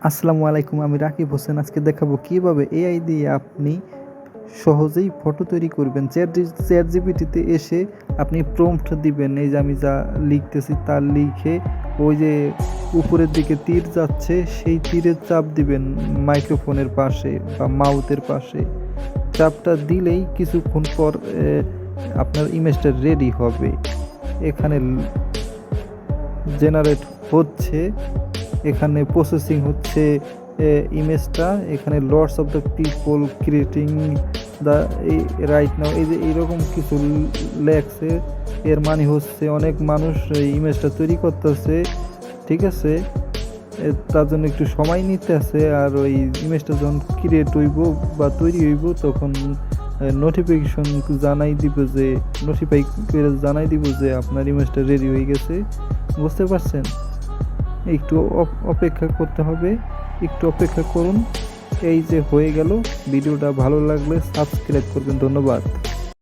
আসসালামু আলাইকুম, আমি রাকিব হোসেন। আজকে দেখাবো কিভাবে এআই দিয়ে আপনি সহজেই ফটো তৈরি করবেন। চ্যাট জিপিটিতে এসে আপনি প্রম্পট দিবেন, এই যে আমি যা লিখতেছি তা লিখে ওই যে উপরের দিকে তীর যাচ্ছে সেই তীরের চাপ দিবেন মাইক্রোফোনের পাশে বা মাউথের পাশে। চাপটা দিলেই কিছুক্ষণ পর আপনার ইমেজটা রেডি হবে। এখানে জেনারেট হচ্ছে, এখানে প্রসেসিং হচ্ছে ইমেজটা, এখানে lots of the people creating the right now, এই যে এইরকম কিছু লেখছে। এর মানে হচ্ছে অনেক মানুষ এই ইমেজটা তৈরি করতেছে, ঠিক আছে। তার জন্য একটু সময় নিতে আছে। আর ওই ইমেজটা যখন ক্রিয়েট হইব বা তৈরি হইব তখন নোটিফাই করে জানাই দিব যে আপনার ইমেজটা রেডি হয়ে গেছে। বুঝতে পারছেন? একটু অপেক্ষা করতে হবে, একটু অপেক্ষা করুন। এই যে হয়ে গেল। ভিডিওটা ভালো লাগলে সাবস্ক্রাইব করবেন। ধন্যবাদ।